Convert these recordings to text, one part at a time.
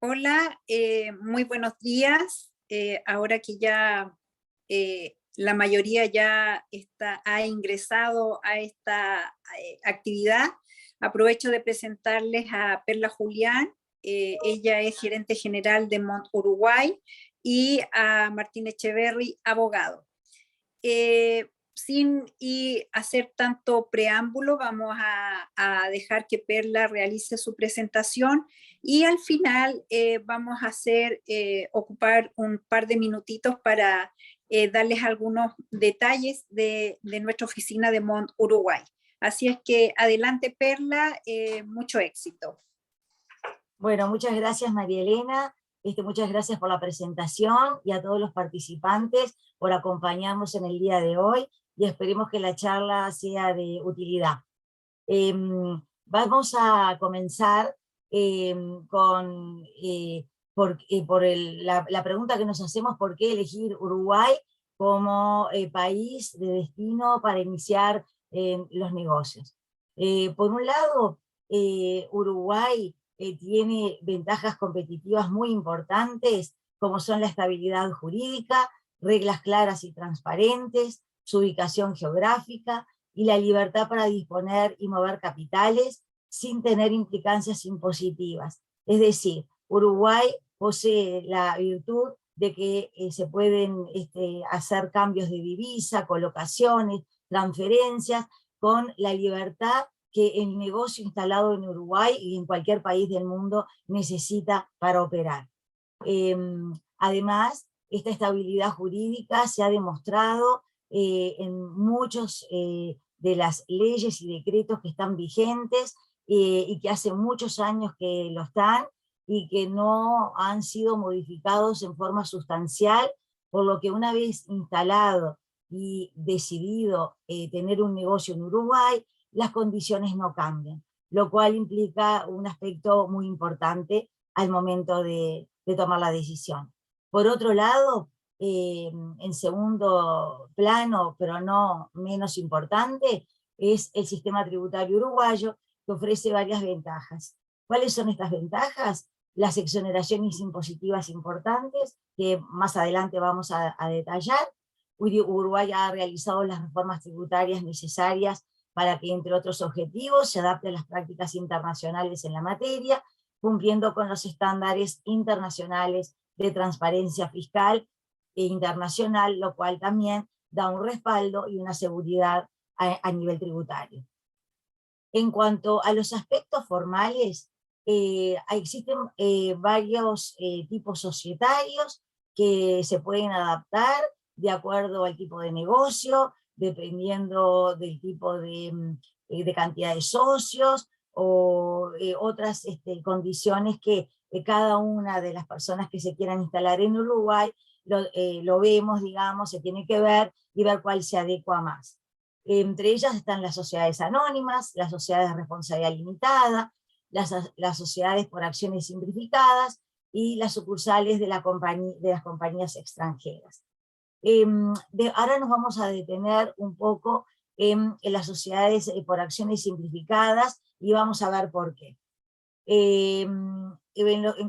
Hola, muy buenos días. Ahora que ya la mayoría ha ingresado a esta actividad, aprovecho de presentarles a Perla Julián. Ella es gerente general de Mont Uruguay, y a Martín Echeverry, abogado. Sin hacer tanto preámbulo, vamos a dejar que Perla realice su presentación, y al final vamos a ocupar un par de minutitos para darles algunos detalles de nuestra oficina de Mont Uruguay. Así es que adelante, Perla, mucho éxito. Bueno, muchas gracias, María Elena. Muchas gracias por la presentación y a todos los participantes por acompañarnos en el día de hoy, y esperemos que la charla sea de utilidad. Vamos a comenzar la pregunta que nos hacemos: ¿por qué elegir Uruguay como país de destino para iniciar los negocios? Por un lado, Uruguay tiene ventajas competitivas muy importantes, como son la estabilidad jurídica, reglas claras y transparentes, su ubicación geográfica y la libertad para disponer y mover capitales sin tener implicancias impositivas. Es decir, Uruguay posee la virtud de que se pueden hacer cambios de divisa, colocaciones, transferencias, con la libertad que el negocio instalado en Uruguay y en cualquier país del mundo necesita para operar. Además, esta estabilidad jurídica se ha demostrado en muchos de las leyes y decretos que están vigentes y que hace muchos años que lo están y que no han sido modificados en forma sustancial, por lo que una vez instalado y decidido tener un negocio en Uruguay, las condiciones no cambian, lo cual implica un aspecto muy importante al momento de tomar la decisión. Por otro lado, en segundo plano, pero no menos importante, es el sistema tributario uruguayo, que ofrece varias ventajas. ¿Cuáles son estas ventajas? Las exoneraciones impositivas importantes, que más adelante vamos a detallar. Uruguay ha realizado las reformas tributarias necesarias para que, entre otros objetivos, se adapte a las prácticas internacionales en la materia, cumpliendo con los estándares internacionales de transparencia fiscal e internacional, lo cual también da un respaldo y una seguridad a nivel tributario. En cuanto a los aspectos formales, existen varios tipos societarios que se pueden adaptar de acuerdo al tipo de negocio, dependiendo del tipo de cantidad de socios o otras condiciones que cada una de las personas que se quieran instalar en Uruguay lo vemos, digamos, se tiene que ver y ver cuál se adecua más. Entre ellas están las sociedades anónimas, las sociedades de responsabilidad limitada, las sociedades por acciones simplificadas y las sucursales de las compañías extranjeras. Ahora nos vamos a detener un poco en las sociedades por acciones simplificadas y vamos a ver por qué. En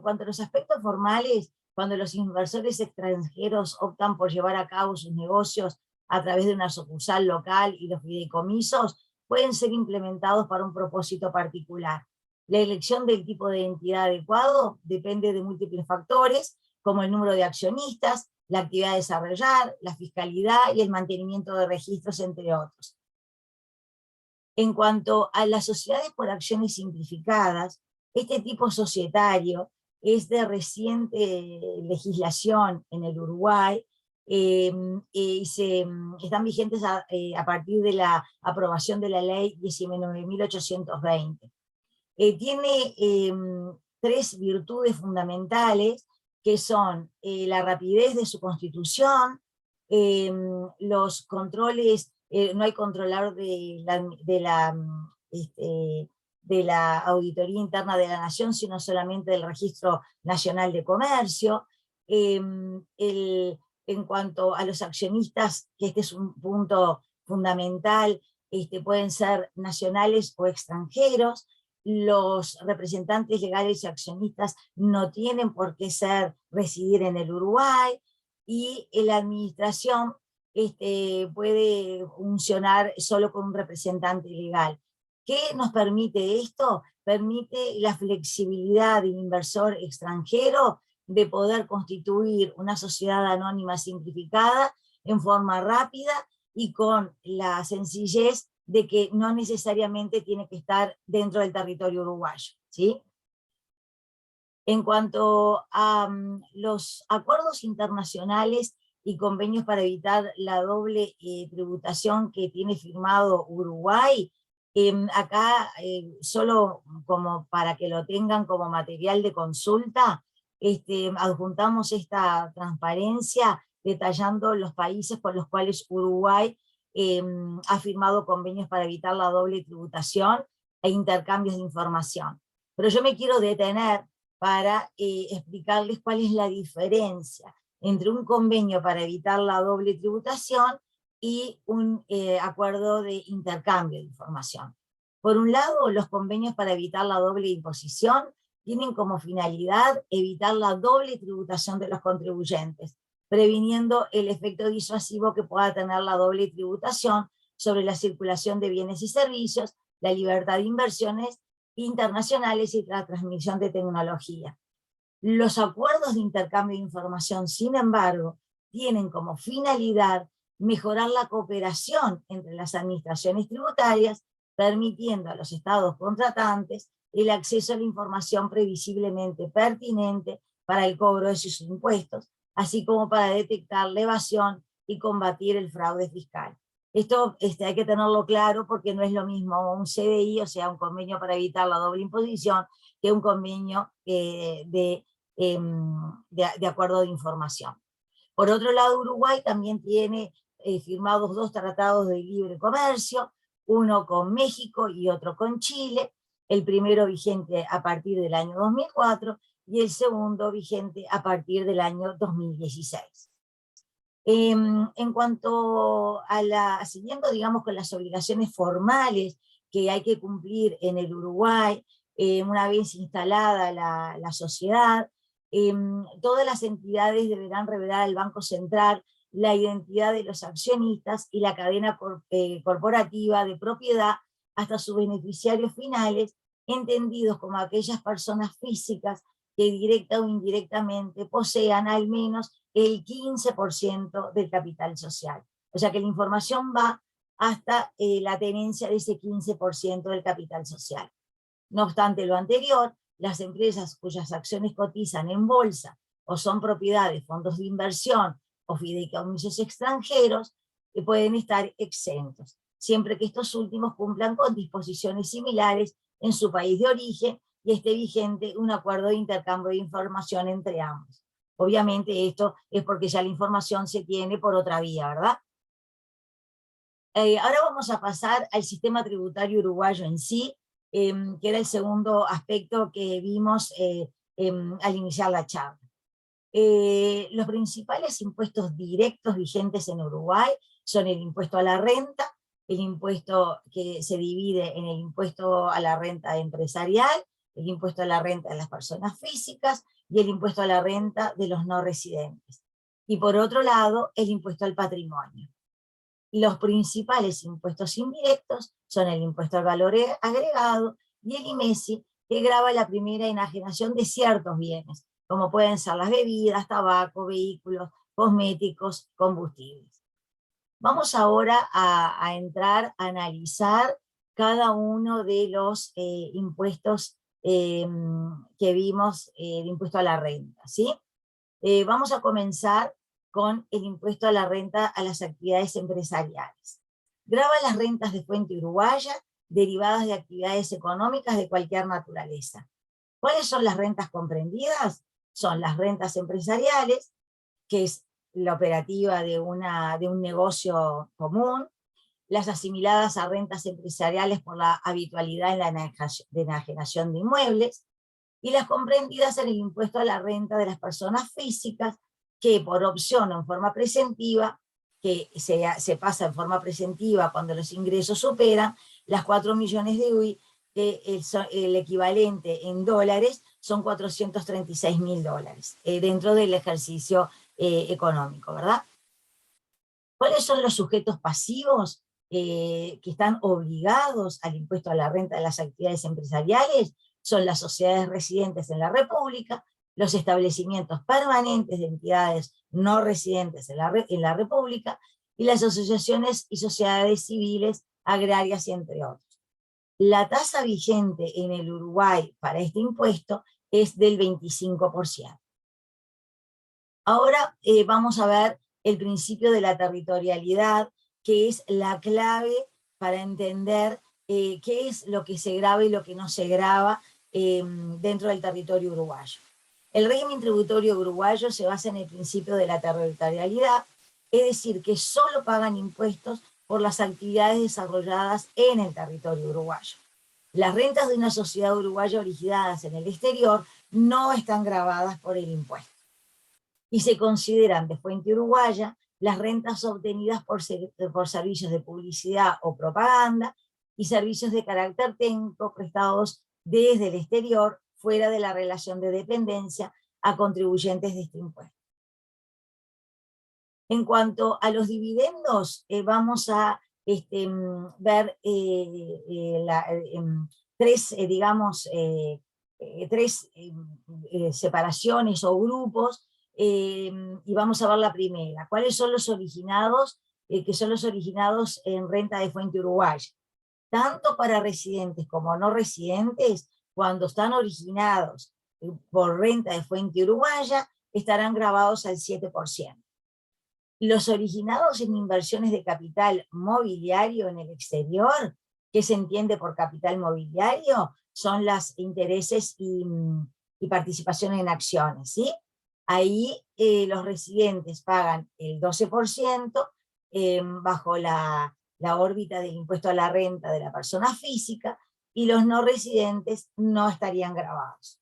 cuanto a los aspectos formales, cuando los inversores extranjeros optan por llevar a cabo sus negocios a través de una sucursal local, y los fideicomisos pueden ser implementados para un propósito particular. La elección del tipo de entidad adecuado depende de múltiples factores, como el número de accionistas, la actividad a desarrollar, la fiscalidad y el mantenimiento de registros, entre otros. En cuanto a las sociedades por acciones simplificadas, este tipo societario es de reciente legislación en el Uruguay, y están vigentes a partir de la aprobación de la ley 19.820. Tiene tres virtudes fundamentales, que son la rapidez de su constitución, los controles, no hay controlador de la Auditoría Interna de la Nación, sino solamente del Registro Nacional de Comercio. En cuanto a los accionistas, que este es un punto fundamental, pueden ser nacionales o extranjeros. los representantes legales y accionistas no tienen por qué residir en el Uruguay, y la administración puede funcionar solo con un representante legal. ¿Qué nos permite esto? Permite la flexibilidad del inversor extranjero de poder constituir una sociedad anónima simplificada en forma rápida y con la sencillez de que no necesariamente tiene que estar dentro del territorio uruguayo, ¿sí? En cuanto a los acuerdos internacionales y convenios para evitar la doble tributación que tiene firmado Uruguay, acá, solo como para que lo tengan como material de consulta, adjuntamos esta transparencia detallando los países con los cuales Uruguay ha firmado convenios para evitar la doble tributación e intercambios de información. Pero yo me quiero detener para explicarles cuál es la diferencia entre un convenio para evitar la doble tributación y un acuerdo de intercambio de información. Por un lado, los convenios para evitar la doble imposición tienen como finalidad evitar la doble tributación de los contribuyentes, previniendo el efecto disuasivo que pueda tener la doble tributación sobre la circulación de bienes y servicios, la libertad de inversiones internacionales y la transmisión de tecnología. Los acuerdos de intercambio de información, sin embargo, tienen como finalidad mejorar la cooperación entre las administraciones tributarias, permitiendo a los estados contratantes el acceso a la información previsiblemente pertinente para el cobro de sus impuestos, así como para detectar la evasión y combatir el fraude fiscal. Esto hay que tenerlo claro porque no es lo mismo un CDI, o sea, un convenio para evitar la doble imposición, que un convenio de acuerdo de información. Por otro lado, Uruguay también tiene firmados 2 tratados de libre comercio, uno con México y otro con Chile, el primero vigente a partir del año 2004 y el segundo vigente a partir del año 2016. En cuanto a siguiendo, digamos, con las obligaciones formales que hay que cumplir en el Uruguay, una vez instalada la sociedad, todas las entidades deberán revelar al Banco Central la identidad de los accionistas y la cadena corporativa de propiedad hasta sus beneficiarios finales, entendidos como aquellas personas físicas que directa o indirectamente posean al menos el 15% del capital social. O sea que la información va hasta la tenencia de ese 15% del capital social. No obstante lo anterior, las empresas cuyas acciones cotizan en bolsa o son propiedad de fondos de inversión o fideicomisos extranjeros pueden estar exentos, siempre que estos últimos cumplan con disposiciones similares en su país de origen y esté vigente un acuerdo de intercambio de información entre ambos. Obviamente esto es porque ya la información se tiene por otra vía, ¿verdad? Ahora vamos a pasar al sistema tributario uruguayo en sí, que era el segundo aspecto que vimos al iniciar la charla. Los principales impuestos directos vigentes en Uruguay son el impuesto a la renta, el impuesto que se divide en el impuesto a la renta empresarial, el impuesto a la renta de las personas físicas y el impuesto a la renta de los no residentes. Y por otro lado, el impuesto al patrimonio. Los principales impuestos indirectos son el impuesto al valor agregado y el IMESI, que grava la primera enajenación de ciertos bienes, como pueden ser las bebidas, tabaco, vehículos, cosméticos, combustibles. Vamos ahora a entrar a analizar cada uno de los impuestos que vimos, el impuesto a la renta, ¿sí? Vamos a comenzar con el impuesto a la renta a las actividades empresariales. Grava las rentas de fuente uruguaya derivadas de actividades económicas de cualquier naturaleza. ¿Cuáles son las rentas comprendidas? Son las rentas empresariales, que es la operativa de un negocio común, las asimiladas a rentas empresariales por la habitualidad en la enajenación de inmuebles, y las comprendidas en el impuesto a la renta de las personas físicas, que por opción o en forma presentiva, que se pasa en forma presentiva cuando los ingresos superan las 4 millones de UI, que el equivalente en dólares son $436.000 dentro del ejercicio económico, ¿verdad? ¿Cuáles son los sujetos pasivos que están obligados al impuesto a la renta de las actividades empresariales? Son las sociedades residentes en la República, los establecimientos permanentes de entidades no residentes en la República, y las asociaciones y sociedades civiles, agrarias y entre otros. La tasa vigente en el Uruguay para este impuesto es del 25%. Ahora vamos a ver el principio de la territorialidad, que es la clave para entender qué es lo que se grava y lo que no se grava dentro del territorio uruguayo. El régimen tributario uruguayo se basa en el principio de la territorialidad, es decir, que solo pagan impuestos por las actividades desarrolladas en el territorio uruguayo. Las rentas de una sociedad uruguaya originadas en el exterior no están gravadas por el impuesto, y se consideran de fuente uruguaya las rentas obtenidas por servicios de publicidad o propaganda y servicios de carácter técnico prestados desde el exterior, fuera de la relación de dependencia, a contribuyentes de este impuesto. En cuanto a los dividendos, vamos a ver tres, separaciones o grupos, y vamos a ver la primera. ¿Cuáles son los originados? Que son los originados en renta de fuente uruguaya. Tanto para residentes como no residentes, cuando están originados por renta de fuente uruguaya, estarán gravados al 7%. Los originados en inversiones de capital mobiliario en el exterior, ¿qué se entiende por capital mobiliario? Son los intereses y participación en acciones, ¿sí? Ahí los residentes pagan el 12% bajo la órbita del impuesto a la renta de la persona física, y los no residentes no estarían gravados.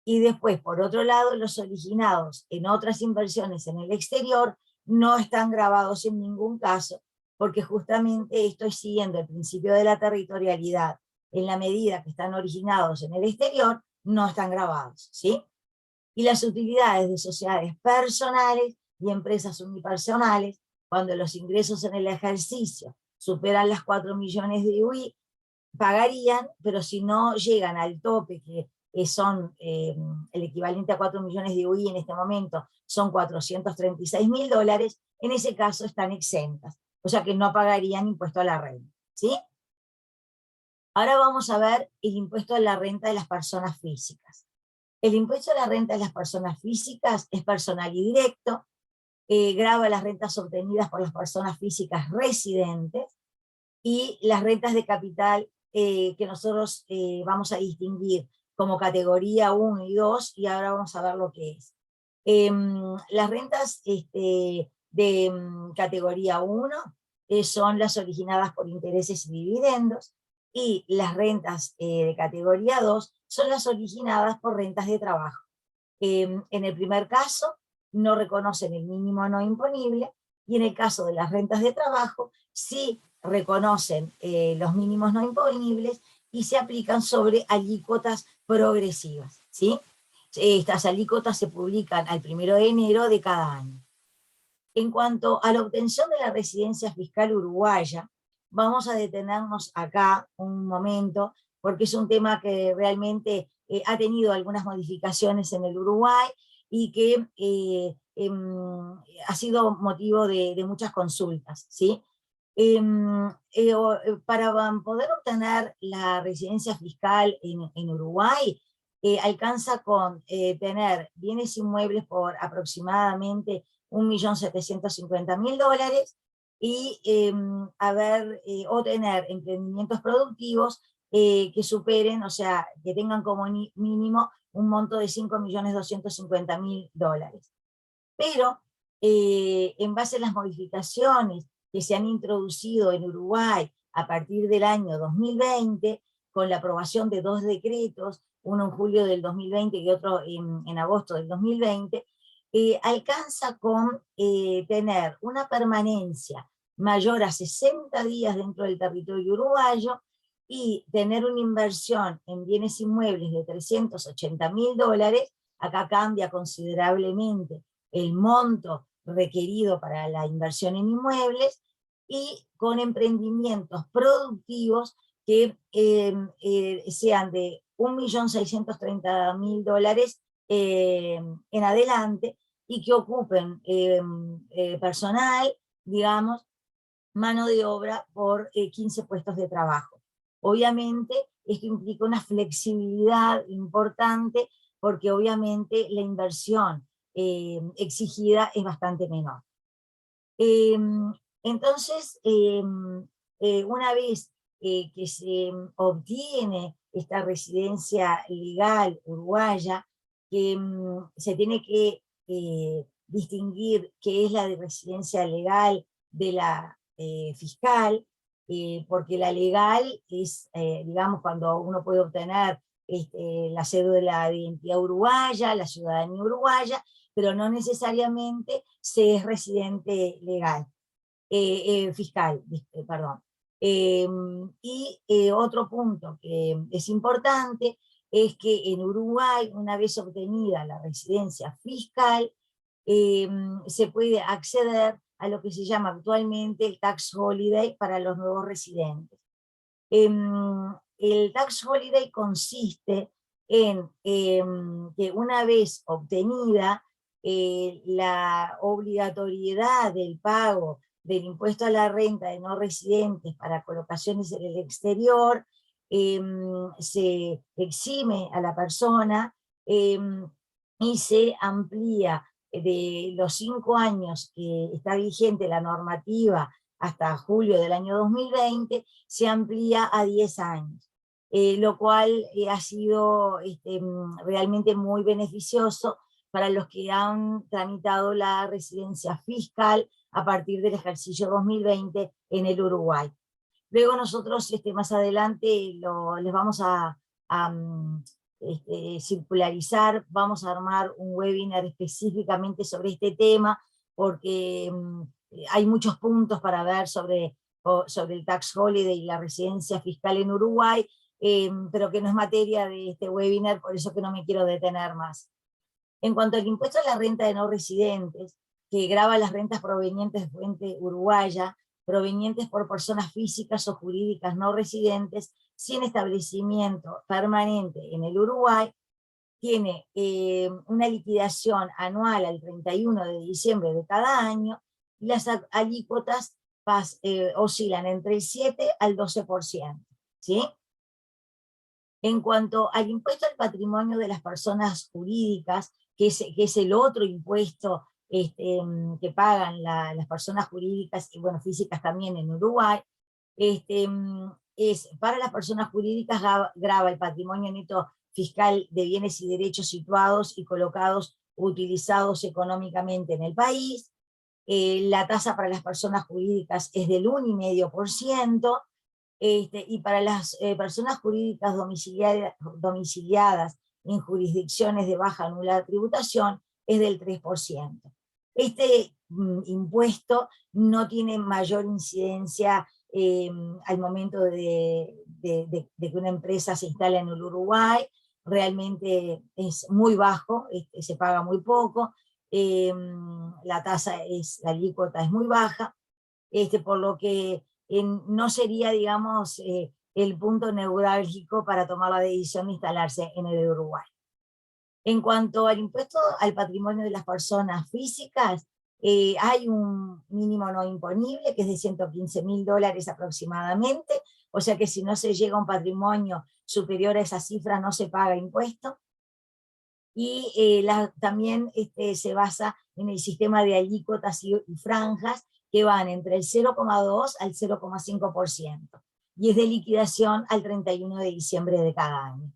Y después, por otro lado, los originados en otras inversiones en el exterior no están gravados en ningún caso, porque justamente estoy siguiendo el principio de la territorialidad. En la medida que están originados en el exterior, no están gravados, ¿sí? Y las utilidades de sociedades personales y empresas unipersonales, cuando los ingresos en el ejercicio superan las 4 millones de UI, pagarían, pero si no llegan al tope, que son el equivalente a 4 millones de UI en este momento, son $436.000, en ese caso están exentas, o sea que no pagarían impuesto a la renta, ¿sí? Ahora vamos a ver el impuesto a la renta de las personas físicas. El impuesto a la renta de las personas físicas es personal y directo, grava las rentas obtenidas por las personas físicas residentes y las rentas de capital que nosotros vamos a distinguir como categoría 1 y 2, y ahora vamos a ver lo que es. Las rentas de categoría 1 son las originadas por intereses y dividendos, y las rentas de categoría 2 son las originadas por rentas de trabajo. En el primer caso, no reconocen el mínimo no imponible, y en el caso de las rentas de trabajo, sí reconocen los mínimos no imponibles y se aplican sobre alícuotas progresivas, ¿sí? Estas alícuotas se publican al 1 de enero de cada año. En cuanto a la obtención de la residencia fiscal uruguaya, vamos a detenernos acá un momento, porque es un tema que realmente ha tenido algunas modificaciones en el Uruguay y que ha sido motivo de muchas consultas, ¿sí? Para poder obtener la residencia fiscal en Uruguay, alcanza con tener bienes inmuebles por aproximadamente $1.750.000 y o tener emprendimientos productivos que superen, o sea, que tengan como mínimo un monto de $5.250.000. Pero en base a las modificaciones que se han introducido en Uruguay a partir del año 2020, con la aprobación de 2 decretos, uno en julio del 2020 y otro en agosto del 2020, alcanza con tener una permanencia mayor a 60 días dentro del territorio uruguayo y tener una inversión en bienes inmuebles de $380.000, acá cambia considerablemente el monto requerido para la inversión en inmuebles, y con emprendimientos productivos que sean de $1.630.000 en adelante, y que ocupen personal, digamos, mano de obra por 15 puestos de trabajo. Obviamente, esto implica una flexibilidad importante, porque obviamente la inversión exigida es bastante menor. Entonces, una vez que se obtiene esta residencia legal uruguaya, que se tiene que distinguir qué es la de residencia legal de la fiscal, porque la legal es, digamos, cuando uno puede obtener la cédula de identidad uruguaya, la ciudadanía uruguaya, pero no necesariamente se es residente legal, fiscal, perdón. Otro punto que es importante es que en Uruguay, una vez obtenida la residencia fiscal, se puede acceder a lo que se llama actualmente el tax holiday para los nuevos residentes. El tax holiday consiste en que una vez obtenida la obligatoriedad del pago del impuesto a la renta de no residentes para colocaciones en el exterior, se exime a la persona y se amplía de los 5 años que está vigente la normativa hasta julio del año 2020, se amplía a 10 años, lo cual ha sido realmente muy beneficioso para los que han tramitado la residencia fiscal a partir del ejercicio 2020 en el Uruguay. Luego nosotros más adelante les vamos a circularizar, vamos a armar un webinar específicamente sobre este tema, porque hay muchos puntos para ver sobre el tax holiday y la residencia fiscal en Uruguay, pero que no es materia de este webinar, por eso que no me quiero detener más. En cuanto al impuesto a la renta de no residentes, que grava las rentas provenientes de fuente uruguaya, provenientes por personas físicas o jurídicas no residentes, sin establecimiento permanente en el Uruguay, tiene una liquidación anual al 31 de diciembre de cada año, y las alícuotas oscilan entre el 7 al 12%. ¿Sí? En cuanto al impuesto al patrimonio de las personas jurídicas, que es el otro impuesto que pagan las personas jurídicas y bueno, físicas también en Uruguay, para las personas jurídicas grava el patrimonio neto fiscal de bienes y derechos situados y colocados o utilizados económicamente en el país. La tasa para las personas jurídicas es del 1,5%, y para las personas jurídicas domiciliadas en jurisdicciones de baja nula tributación es del 3%. Este impuesto no tiene mayor incidencia al momento de que una empresa se instala en el Uruguay, realmente es muy bajo, se paga muy poco, la alícuota es muy baja, por lo que no sería, digamos, el punto neurálgico para tomar la decisión de instalarse en el Uruguay. En cuanto al impuesto al patrimonio de las personas físicas, hay un mínimo no imponible que es de $115.000 aproximadamente, o sea que si no se llega a un patrimonio superior a esa cifra no se paga impuesto. Y también se basa en el sistema de alícuotas y franjas que van entre el 0,2 al 0,5%, y es de liquidación al 31 de diciembre de cada año.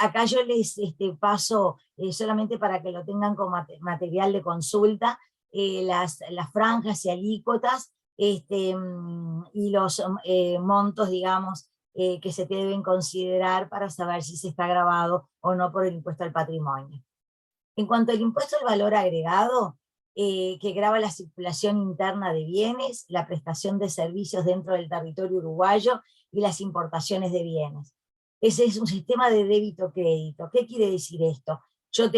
Acá yo les paso, solamente para que lo tengan como material de consulta, las franjas y alícuotas y los montos, digamos, que se deben considerar para saber si se está gravado o no por el impuesto al patrimonio. En cuanto al impuesto al valor agregado, que grava la circulación interna de bienes, la prestación de servicios dentro del territorio uruguayo y las importaciones de bienes. Ese es un sistema de débito-crédito. ¿Qué quiere decir esto? Yo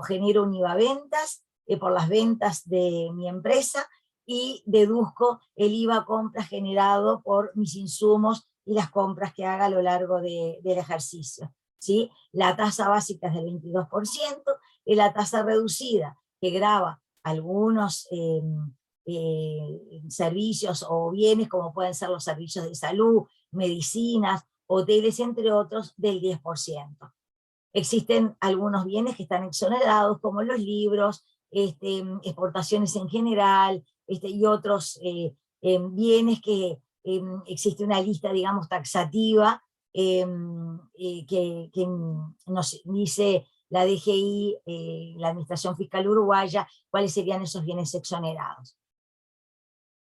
genero un IVA ventas por las ventas de mi empresa y deduzco el IVA compras generado por mis insumos y las compras que haga a lo largo del ejercicio, ¿sí? La tasa básica es del 22%, y la tasa reducida, que grava algunos servicios o bienes, como pueden ser los servicios de salud, medicinas, hoteles, entre otros, del 10%. Existen algunos bienes que están exonerados, como los libros, exportaciones en general, y otros bienes que existe una lista, digamos, taxativa que nos dice la DGI, la Administración Fiscal Uruguaya, cuáles serían esos bienes exonerados.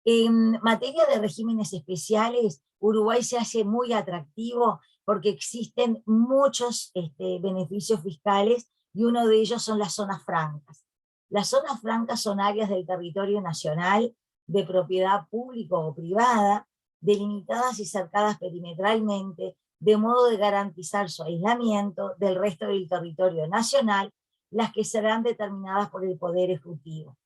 En materia de regímenes especiales, Uruguay se hace muy atractivo porque existen muchos beneficios fiscales y uno de ellos son las zonas francas. Las zonas francas son áreas del territorio nacional de propiedad pública o privada, delimitadas y cercadas perimetralmente, de modo de garantizar su aislamiento del resto del territorio nacional, las que serán determinadas por el Poder Ejecutivo.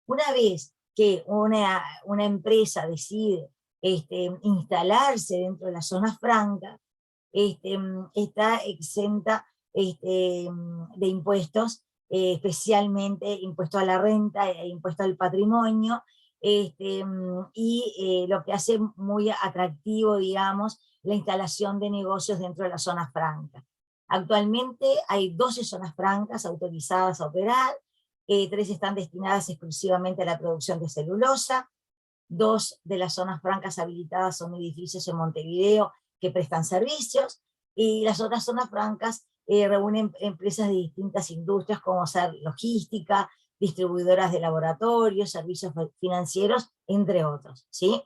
Una vez que una empresa decide instalarse dentro de las zonas francas, está exenta de impuestos, especialmente impuesto a la renta e impuesto al patrimonio, y lo que hace muy atractivo, digamos, la instalación de negocios dentro de las zonas francas. Actualmente hay 12 zonas francas autorizadas a operar, 3 están destinadas exclusivamente a la producción de celulosa, 2 de las zonas francas habilitadas son edificios en Montevideo que prestan servicios, y las otras zonas francas reúnen empresas de distintas industrias, como ser logística, distribuidoras de laboratorios, servicios financieros, entre otros, ¿sí?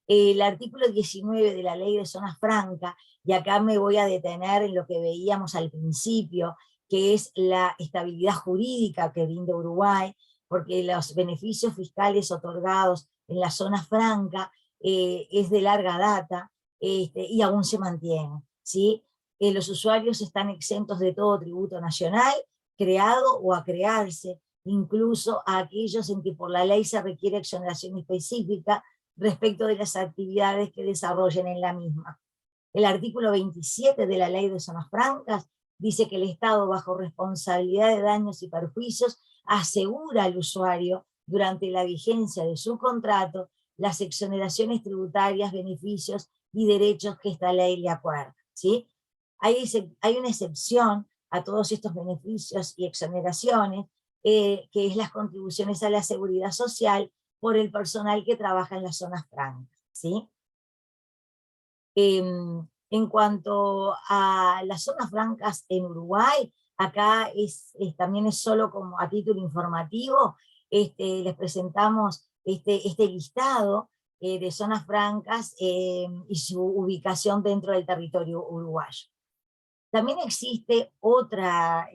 El artículo 19 de la Ley de Zonas Francas, y acá me voy a detener en lo que veíamos al principio, que es la estabilidad jurídica que brinda Uruguay, porque los beneficios fiscales otorgados en la zona franca es de larga data y aún se mantienen, ¿sí? Los usuarios están exentos de todo tributo nacional, creado o a crearse, incluso a aquellos en que por la ley se requiere exoneración específica respecto de las actividades que desarrollen en la misma. El artículo 27 de la Ley de Zonas Francas dice que el Estado, bajo responsabilidad de daños y perjuicios, asegura al usuario, durante la vigencia de su contrato, las exoneraciones tributarias, beneficios y derechos que esta ley le acuerda, ¿sí? Hay una excepción a todos estos beneficios y exoneraciones, que es las contribuciones a la seguridad social por el personal que trabaja en las zonas francas, ¿sí? En cuanto a las zonas francas en Uruguay, acá también es solo como a título informativo, les presentamos este listado de zonas francas y su ubicación dentro del territorio uruguayo. También existe otra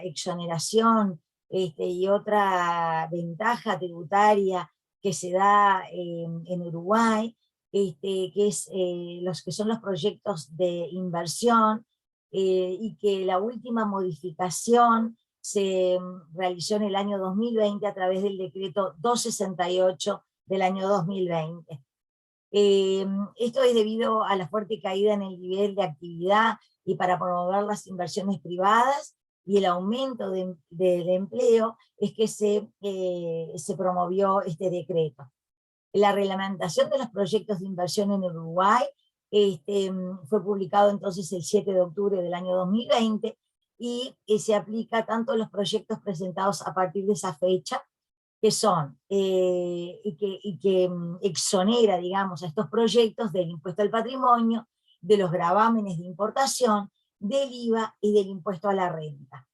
exoneración y otra ventaja tributaria que se da en Uruguay, que es los que son los proyectos de inversión, y que la última modificación se realizó en el año 2020 a través del decreto 268 del año 2020. Esto es debido a la fuerte caída en el nivel de actividad y para promover las inversiones privadas y el aumento del empleo, es que se promovió este decreto. La reglamentación de los proyectos de inversión en Uruguay fue publicado entonces el 7 de octubre del año 2020 y se aplica tanto a los proyectos presentados a partir de esa fecha, que son, y que exonera, digamos, a estos proyectos del impuesto al patrimonio, de los gravámenes de importación, del IVA y del impuesto a la renta.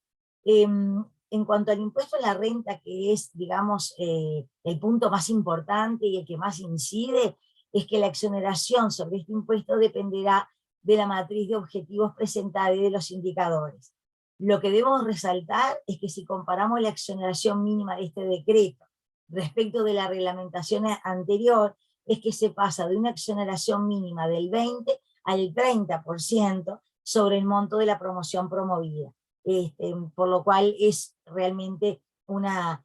En cuanto al impuesto a la renta, que es, digamos, el punto más importante y el que más incide, es que la exoneración sobre este impuesto dependerá de la matriz de objetivos presentada y de los indicadores. Lo que debemos resaltar es que si comparamos la exoneración mínima de este decreto respecto de la reglamentación anterior, es que se pasa de una exoneración mínima del 20 al 30% sobre el monto de la promoción promovida. Por lo cual es realmente una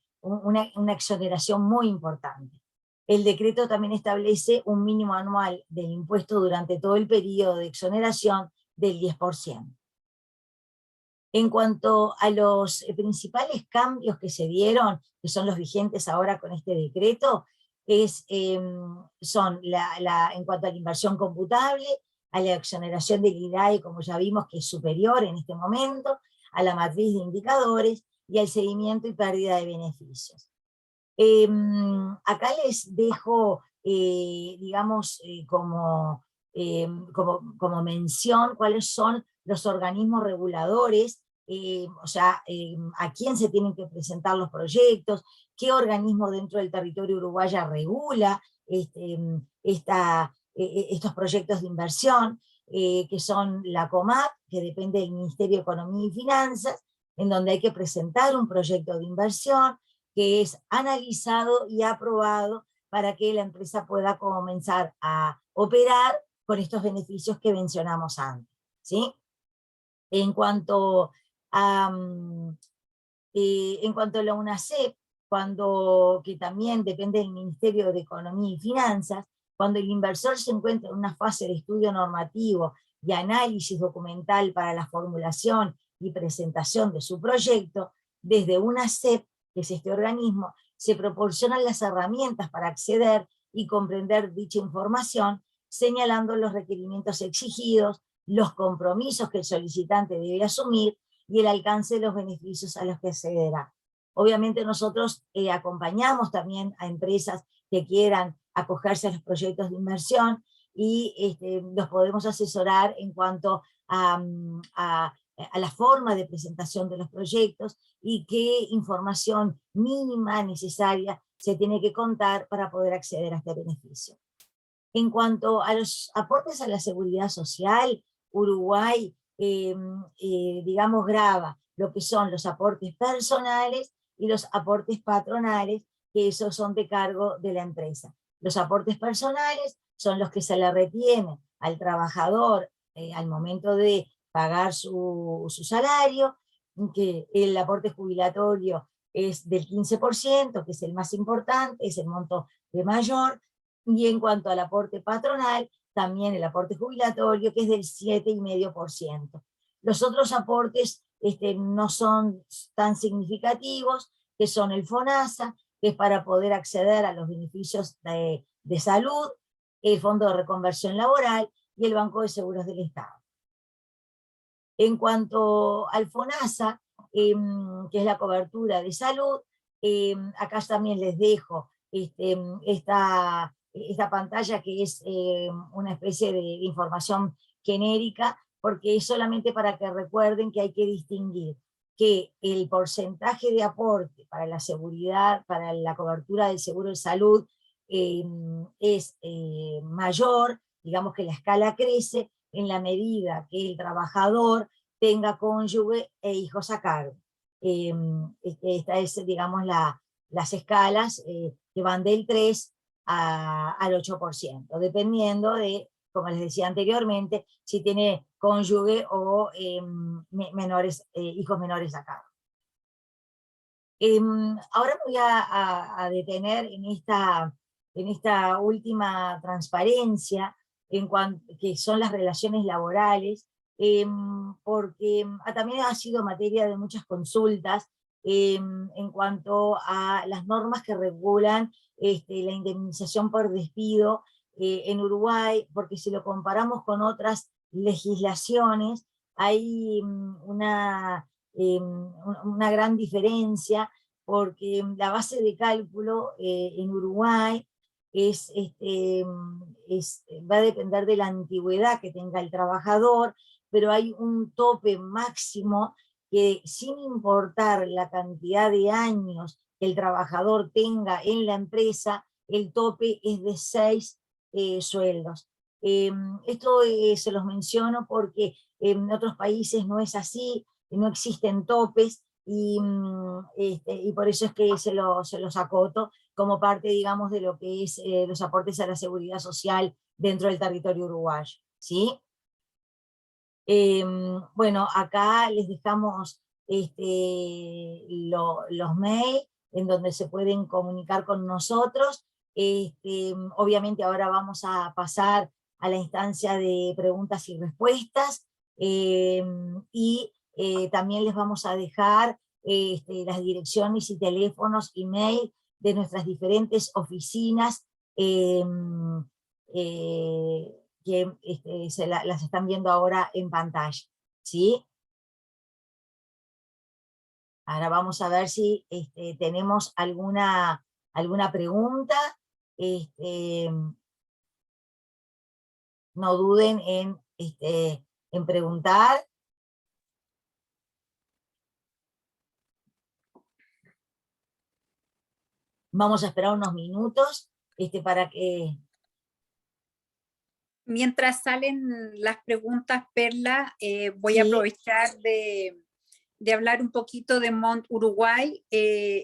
exoneración muy importante. El decreto también establece un mínimo anual del impuesto durante todo el periodo de exoneración del 10%. En cuanto a los principales cambios que se dieron, que son los vigentes ahora con este decreto, son en cuanto a la inversión computable, a la exoneración del IDAE, como ya vimos que es superior en este momento, a la matriz de indicadores y al seguimiento y pérdida de beneficios. Acá les dejo, digamos, como mención cuáles son los organismos reguladores, o sea, a quién se tienen que presentar los proyectos, qué organismo dentro del territorio uruguayo regula estos proyectos de inversión, que son la COMAP, que depende del Ministerio de Economía y Finanzas, en donde hay que presentar un proyecto de inversión, que es analizado y aprobado para que la empresa pueda comenzar a operar con estos beneficios que mencionamos antes, ¿sí? En cuanto a la UNACEP, que también depende del Ministerio de Economía y Finanzas, cuando el inversor se encuentra en una fase de estudio normativo y análisis documental para la formulación y presentación de su proyecto, desde UNACEP, que es este organismo, se proporcionan las herramientas para acceder y comprender dicha información, señalando los requerimientos exigidos, los compromisos que el solicitante debe asumir y el alcance de los beneficios a los que accederá. Obviamente nosotros acompañamos también a empresas que quieran acogerse a los proyectos de inversión y los podemos asesorar en cuanto a la forma de presentación de los proyectos y qué información mínima necesaria se tiene que contar para poder acceder a este beneficio. En cuanto a los aportes a la seguridad social, Uruguay, digamos, grava lo que son los aportes personales y los aportes patronales, que esos son de cargo de la empresa. Los aportes personales son los que se le retienen al trabajador al momento de pagar su salario, que el aporte jubilatorio es del 15%, que es el más importante, es el monto de mayor, y en cuanto al aporte patronal, también el aporte jubilatorio, que es del 7,5%. Los otros aportes no son tan significativos, que son el FONASA, que es para poder acceder a los beneficios de salud, el Fondo de Reconversión Laboral y el Banco de Seguros del Estado. En cuanto al FONASA, que es la cobertura de salud, acá también les dejo esta pantalla, que es una especie de información genérica, porque es solamente para que recuerden que hay que distinguir que el porcentaje de aporte para la seguridad, para la cobertura del seguro de salud, es mayor, digamos que la escala crece en la medida que el trabajador tenga cónyuge e hijos a cargo. Esta es, digamos, las escalas que van del 3 al 8%, dependiendo de, como les decía anteriormente, si tiene cónyuge o hijos menores a cargo. Ahora me voy a detener en esta última transparencia, que son las relaciones laborales, porque también ha sido materia de muchas consultas en cuanto a las normas que regulan la indemnización por despido en Uruguay, porque si lo comparamos con otras legislaciones, hay una gran diferencia, porque la base de cálculo en Uruguay va a depender de la antigüedad que tenga el trabajador, pero hay un tope máximo que, sin importar la cantidad de años que el trabajador tenga en la empresa, el tope es de 6 sueldos. Esto se los menciono porque en otros países no es así. no existen topes, y por eso es que se los acoto como parte, digamos, de lo que es los aportes a la seguridad social dentro del territorio uruguayo, ¿sí? Bueno, acá les dejamos los mails en donde se pueden comunicar con nosotros. Obviamente ahora vamos a pasar a la instancia de preguntas y respuestas, y también les vamos a dejar las direcciones y teléfonos, email de nuestras diferentes oficinas, que las están viendo ahora en pantalla, ¿sí? Ahora vamos a ver si tenemos alguna pregunta. No duden en preguntar. Vamos a esperar unos minutos para que... Mientras salen las preguntas, Perla, voy a Sí, aprovechar de hablar un poquito de Mont Uruguay.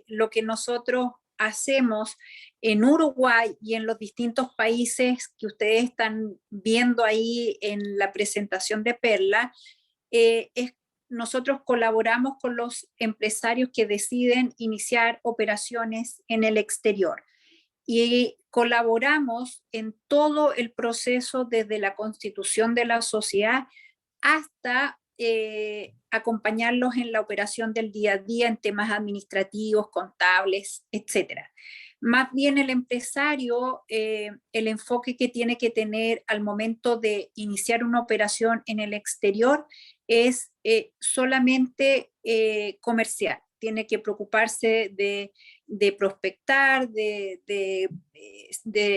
Lo que nosotros hacemos en Uruguay y en los distintos países que ustedes están viendo ahí en la presentación de Perla, es nosotros colaboramos con los empresarios que deciden iniciar operaciones en el exterior y colaboramos en todo el proceso desde la constitución de la sociedad hasta acompañarlos en la operación del día a día en temas administrativos, contables, etcétera. Más bien el empresario, el enfoque que tiene que tener al momento de iniciar una operación en el exterior es solamente comercial. Tiene que preocuparse de prospectar, de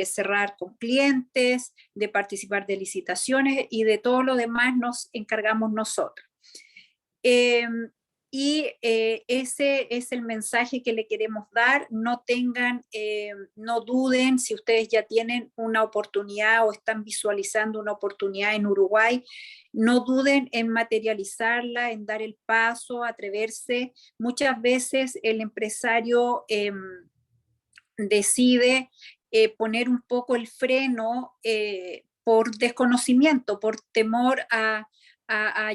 cerrar con clientes, de participar de licitaciones, y de todo lo demás nos encargamos nosotros. Ese es el mensaje que le queremos dar. No tengan, no duden si ustedes ya tienen una oportunidad o están visualizando una oportunidad en Uruguay. No duden en materializarla, en dar el paso, atreverse. Muchas veces el empresario decide poner un poco el freno por desconocimiento, por temor a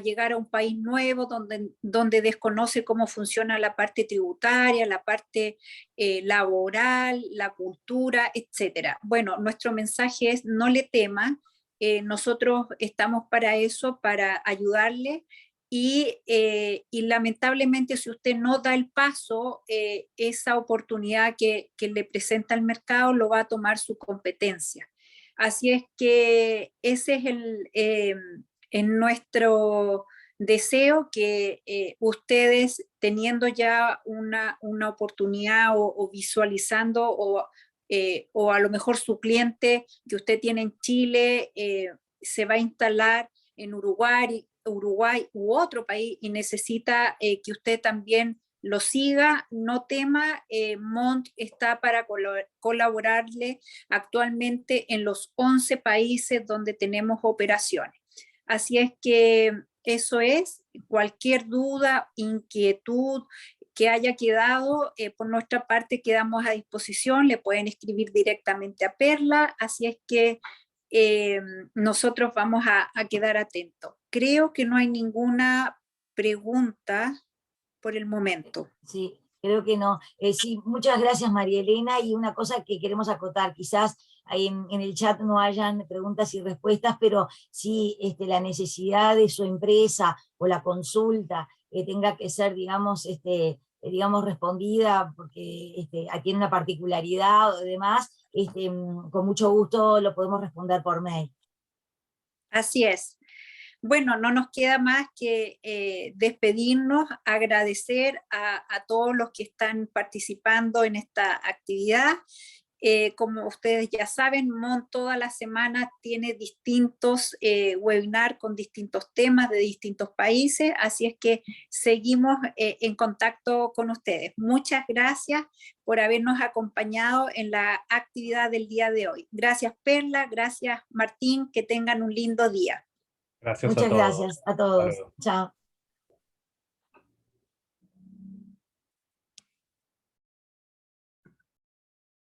llegar a un país nuevo donde desconoce cómo funciona la parte tributaria, la parte laboral, la cultura, etcétera. Bueno, nuestro mensaje es: no le tema, nosotros estamos para eso, para ayudarle. Y lamentablemente, si usted no da el paso, esa oportunidad que le presenta el mercado lo va a tomar su competencia. Así es que ese es en nuestro deseo, que ustedes, teniendo ya una oportunidad o visualizando, o a lo mejor su cliente que usted tiene en Chile se va a instalar en Uruguay u otro país y necesita que usted también lo siga, no tema. Mont está para colaborarle actualmente en los 11 países donde tenemos operaciones. Así es que eso es. Cualquier duda, inquietud que haya quedado, por nuestra parte quedamos a disposición. Le pueden escribir directamente a Perla. Así es que nosotros vamos a quedar atentos. Creo que no hay ninguna pregunta por el momento. Sí, creo que no. Sí, muchas gracias, María Elena. Y una cosa que queremos acotar, quizás en el chat no hayan preguntas y respuestas, pero sí la necesidad de su empresa o la consulta tenga que ser, digamos, respondida porque tiene una particularidad o demás, con mucho gusto lo podemos responder por mail. Así es. Bueno, no nos queda más que despedirnos, agradecer a todos los que están participando en esta actividad. Como ustedes ya saben, Mont toda la semana tiene distintos webinars con distintos temas de distintos países, así es que seguimos en contacto con ustedes. Muchas gracias por habernos acompañado en la actividad del día de hoy. Gracias, Perla, gracias, Martín, que tengan un lindo día. Gracias a Muchas todos. gracias a Hasta todos. luego. Chao.